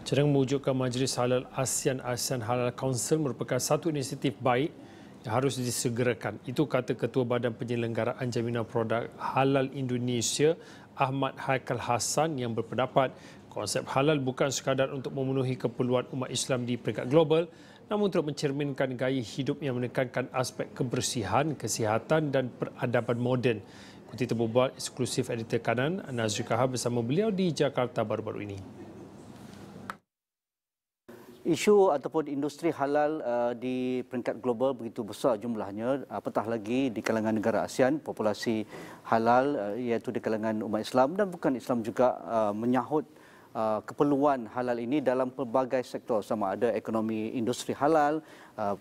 Cadang mewujudkan Majlis Halal ASEAN Halal Council merupakan satu inisiatif baik yang harus disegerakan. Itu kata Ketua Badan Penyelenggaraan Jaminan Produk Halal Indonesia, Ahmad Haikal Hassan, yang berpendapat konsep halal bukan sekadar untuk memenuhi keperluan umat Islam di peringkat global, namun untuk mencerminkan gaya hidup yang menekankan aspek kebersihan, kesihatan dan peradaban moden. Ikuti terbual eksklusif editor kanan Nazri Kahar bersama beliau di Jakarta baru-baru ini. Isu ataupun industri halal di peringkat global begitu besar jumlahnya, apatah lagi di kalangan negara ASEAN, populasi halal iaitu di kalangan umat Islam dan bukan Islam juga menyahut keperluan halal ini dalam pelbagai sektor, sama ada ekonomi industri halal,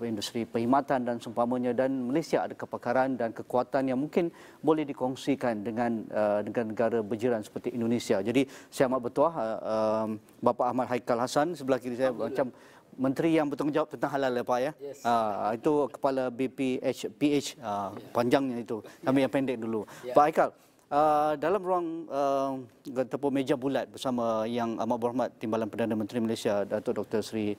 industri perkhidmatan dan seumpamanya, dan Malaysia ada kepakaran dan kekuatan yang mungkin boleh dikongsikan dengan negara berjiran seperti Indonesia. Jadi saya amat bertuah Bapa Ahmad Haikal Hassan sebelah kiri saya, macam menteri yang bertanggungjawab tentang halal ya Pak ya. Yes. Itu kepala BPH panjangnya itu. Kami yang pendek dulu. Pak Haikal, dalam ruang ataupun meja bulat bersama Yang Amat Berhormat Timbalan Perdana Menteri Malaysia Datuk Dr. Seri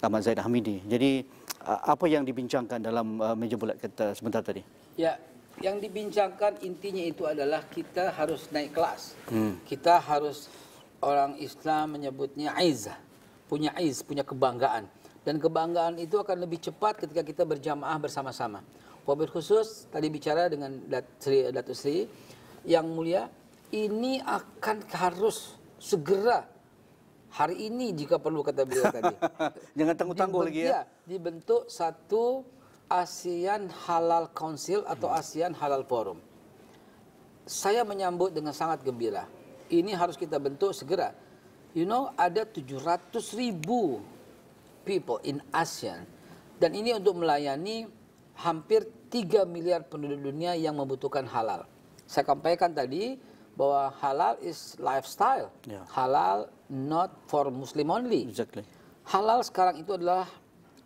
Ahmad Zahid Hamidi. Jadi apa yang dibincangkan dalam meja bulat kita sebentar tadi? Ya, yang dibincangkan intinya itu adalah kita harus naik kelas. Kita harus, orang Islam menyebutnya izzah, punya punya kebanggaan. Dan kebanggaan itu akan lebih cepat ketika kita berjamaah bersama-sama. Wabil khusus tadi bicara dengan Datuk Seri Yang Mulia, ini akan harus segera hari ini jika perlu, kata beliau tadi. Jangan tangguh-tangguh lagi ya. Dibentuk satu ASEAN Halal Council atau ASEAN Halal Forum. Saya menyambut dengan sangat gembira. Ini harus kita bentuk segera. You know, ada 700.000 people in ASEAN. Dan ini untuk melayani hampir 3 miliar penduduk dunia yang membutuhkan halal. Saya sampaikan tadi bahwa halal is lifestyle. Yeah. Halal not for Muslim only. Exactly. Halal sekarang itu adalah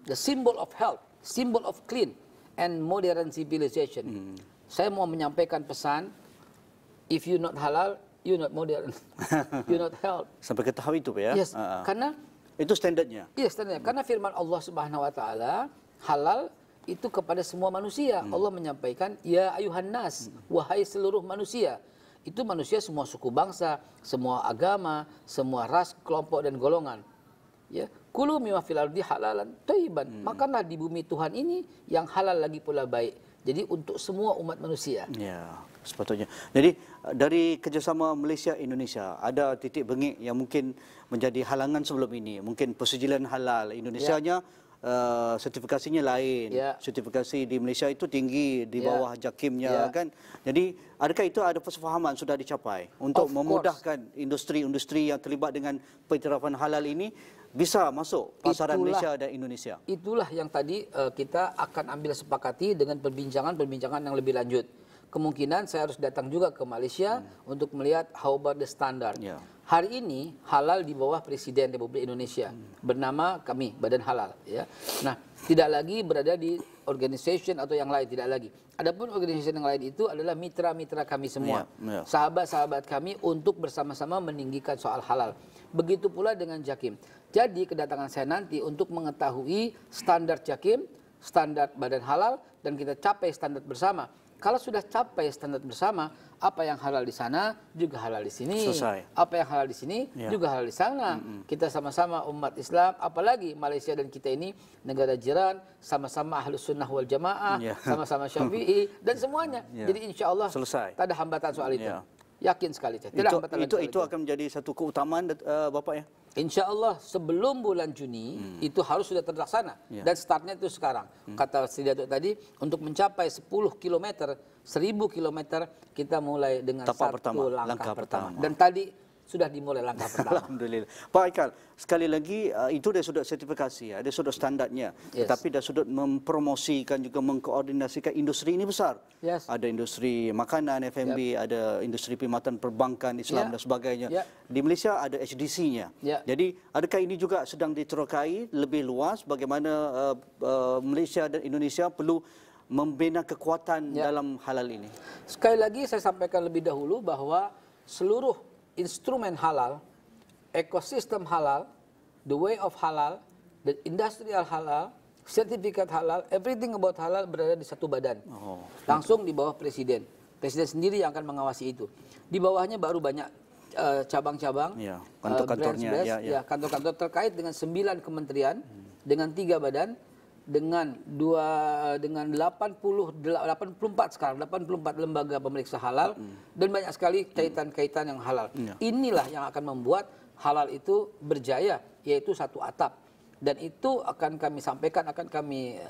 the symbol of health, symbol of clean and modern civilization. Saya mau menyampaikan pesan, if you not halal, you not modern, you not health. Sampai ke tahap itu ya? Yes, karena itu standarnya. Yes, standarnya. Karena firman Allah Subhanahu Wa Taala, halal itu kepada semua manusia. Allah menyampaikan, ya ayuhan nas, wahai seluruh manusia. Itu manusia semua suku bangsa, semua agama, semua ras, kelompok dan golongan. Ya, kulu mimma fil ardi halalan thayyiban. Makanlah di bumi Tuhan ini yang halal lagi pula baik. Jadi untuk semua umat manusia. Ya, sepatutnya. Jadi dari kerjasama Malaysia Indonesia ada titik bengik yang mungkin menjadi halangan sebelum ini. Mungkin persejilan halal Indonesianya sertifikasinya lain. Sertifikasi di Malaysia itu tinggi di bawah JAKIM-nya kan. Jadi adakah itu ada persefahaman sudah dicapai untuk memudahkan industri-industri yang terlibat dengan penyerapan halal ini bisa masuk pasaran Malaysia dan Indonesia? Itulah yang tadi kita akan ambil sepakati dengan perbincangan yang lebih lanjut. Kemungkinan saya harus datang juga ke Malaysia untuk melihat how about the standard. Hari ini halal di bawah Presiden Republik Indonesia bernama kami Badan Halal. Ya. Nah, tidak lagi berada di organisasi atau yang lain, tidak lagi. Adapun organisasi yang lain itu adalah mitra-mitra kami semua, sahabat-sahabat kami untuk bersama-sama meninggikan soal halal. Begitu pula dengan JAKIM. Jadi kedatangan saya nanti untuk mengetahui standar JAKIM, standar Badan Halal, dan kita capai standar bersama. Kalau sudah capai standar bersama, apa yang halal di sana juga halal di sini. Selesai. Apa yang halal di sini juga halal di sana. Kita sama-sama umat Islam, apalagi Malaysia dan kita ini negara jiran, sama-sama Ahlus Sunnah wal Jamaah, sama-sama Syafi'i dan semuanya. Jadi insya Allah selesai. Tak ada hambatan soal itu. Yakin sekali saya. Itu akan menjadi satu keutamaan Bapak ya. Insya Allah sebelum bulan Juni itu harus sudah terlaksana dan startnya itu sekarang. Kata Sri Datuk tadi, untuk mencapai 10 km, 1000 km kita mulai dengan langkah pertama. Dan tadi sudah dimulai langkah pertama. Alhamdulillah. Pak Haikal, sekali lagi itu dia sudah sertifikasi, dia sudah standarnya. Tetapi dia sudah mempromosikan juga mengkoordinasikan industri ini besar. Ada industri makanan, F&B, ada industri perkhidmatan perbankan Islam dan sebagainya. Di Malaysia ada HDC-nya. Jadi adakah ini juga sedang diterokai lebih luas bagaimana Malaysia dan Indonesia perlu membina kekuatan dalam halal ini? Sekali lagi saya sampaikan lebih dahulu bahwa seluruh instrumen halal, ekosistem halal the way of halal, the industrial halal, sertifikat halal, everything about halal berada di satu badan. Langsung di bawah presiden. Presiden sendiri yang akan mengawasi itu. Di bawahnya baru banyak cabang-cabang, kantor-kantornya, kantor-kantor terkait dengan 9 kementerian, dengan 3 badan, dengan 84 sekarang 84 lembaga pemeriksa halal dan banyak sekali kaitan-kaitan yang halal. Inilah yang akan membuat halal itu berjaya, yaitu satu atap. Dan itu akan kami sampaikan, akan kami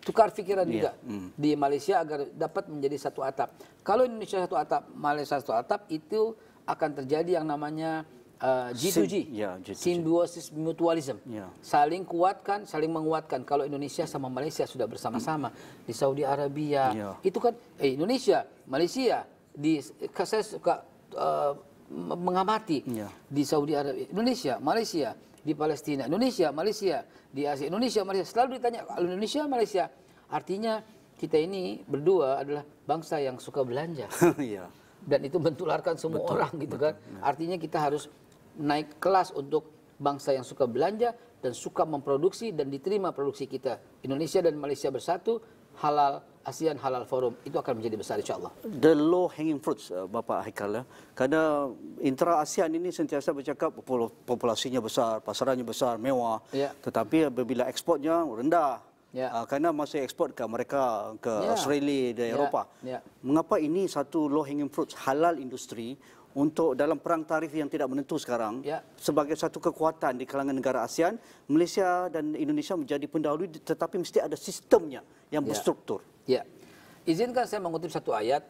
tukar pikiran juga di Malaysia agar dapat menjadi satu atap. Kalau Indonesia satu atap, Malaysia satu atap, itu akan terjadi yang namanya G2G, Symbiosis Mutualism. Saling kuatkan, saling menguatkan. Kalau Indonesia sama Malaysia sudah bersama-sama di Saudi Arabia, itu kan Indonesia, Malaysia, saya suka mengamati di Saudi Arabia, Indonesia, Malaysia, di Palestina, Indonesia, Malaysia, di Asia, Indonesia, Malaysia. Selalu ditanya Indonesia, Malaysia. Artinya kita ini berdua adalah bangsa yang suka belanja. Dan itu mentularkan semua orang gitu kan. Artinya kita harus naik kelas untuk bangsa yang suka belanja dan suka memproduksi dan diterima produksi kita. Indonesia dan Malaysia bersatu, halal, ASEAN Halal Forum itu akan menjadi besar insya-Allah. The low hanging fruits, Bapak Haikal, karena intra ASEAN ini sentiasa bercakap populasinya besar, pasarannya besar, mewah, tetapi apabila ekspornya rendah. Karena masih ekspor ke mereka, ke Australia dan Eropah. Mengapa ini satu low hanging fruits halal industri untuk dalam perang tarif yang tidak menentu sekarang sebagai satu kekuatan di kalangan negara ASEAN, Malaysia dan Indonesia menjadi pendahulu, tetapi mesti ada sistemnya yang berstruktur. Izinkan saya mengutip satu ayat.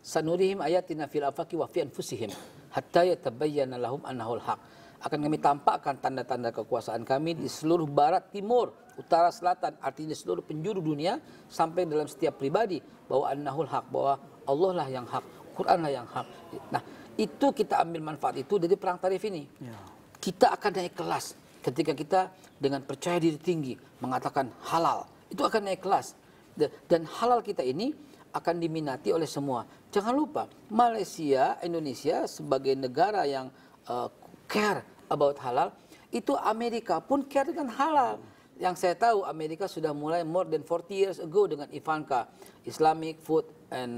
Sanurihim ayatina fil afaqi wa fi anfusihim hatta yatabayyana lahum annahul haq. Akan kami tampakkan tanda-tanda kekuasaan kami di seluruh barat, timur, utara, selatan, artinya seluruh penjuru dunia, sampai dalam setiap pribadi bahwa annahul haq, bahwa Allah lah yang hak, Quran lah yang hak. Nah, itu kita ambil manfaat itu dari perang tarif ini. Kita akan naik kelas ketika kita dengan percaya diri tinggi mengatakan halal. Itu akan naik kelas. Dan halal kita ini akan diminati oleh semua. Jangan lupa, Malaysia, Indonesia sebagai negara yang care about halal, itu Amerika pun care dengan halal. Yang saya tahu Amerika sudah mulai more than 40 years ago dengan Ivanka, Islamic Food and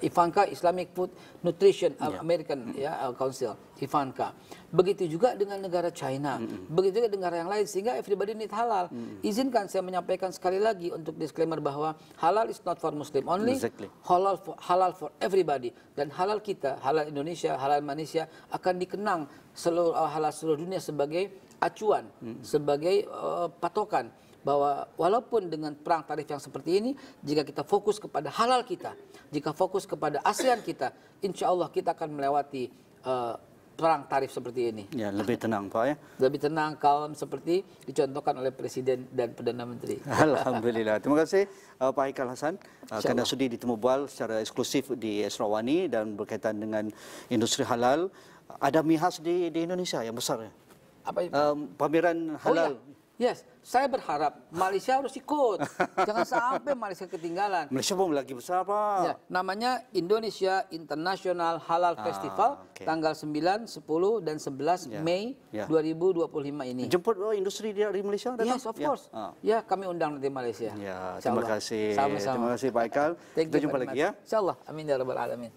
Ivanka Islamic Food Nutrition American Council, Ivanka. Begitu juga dengan negara China, begitu juga negara yang lain, sehingga everybody need halal. Izinkan saya menyampaikan sekali lagi untuk disclaimer bahwa halal is not for Muslim only, halal for everybody. Dan halal kita, halal Indonesia, halal Malaysia akan dikenang halal seluruh dunia sebagai acuan, sebagai patokan bahwa walaupun dengan perang tarif yang seperti ini, jika kita fokus kepada halal kita, jika fokus kepada ASEAN kita, insya Allah kita akan melewati perang tarif seperti ini. Ya, lebih tenang Pak ya. Lebih tenang, kalem seperti dicontohkan oleh Presiden dan Perdana Menteri. Alhamdulillah. Terima kasih Pak Haikal Hasan kerana sudi ditemu bual secara eksklusif di Esrawani dan berkaitan dengan industri halal. Ada MIHAS di Indonesia yang besar ya. Apa itu? Pameran halal. Yes, saya berharap Malaysia harus ikut. Jangan sampai Malaysia ketinggalan. Malaysia pun lagi besar Pak. Ya, namanya Indonesia International Halal Festival tanggal 9, 10 dan 11 Mei 2025 ini. Jemput industri dari Malaysia datang? Yes, of course. Ya, kami undang nanti Malaysia. Ya, terima kasih. Sama-sama. Terima kasih Pak Haikal. Kita jumpa lagi ya. Insyaallah. Amin ya rabbal alamin.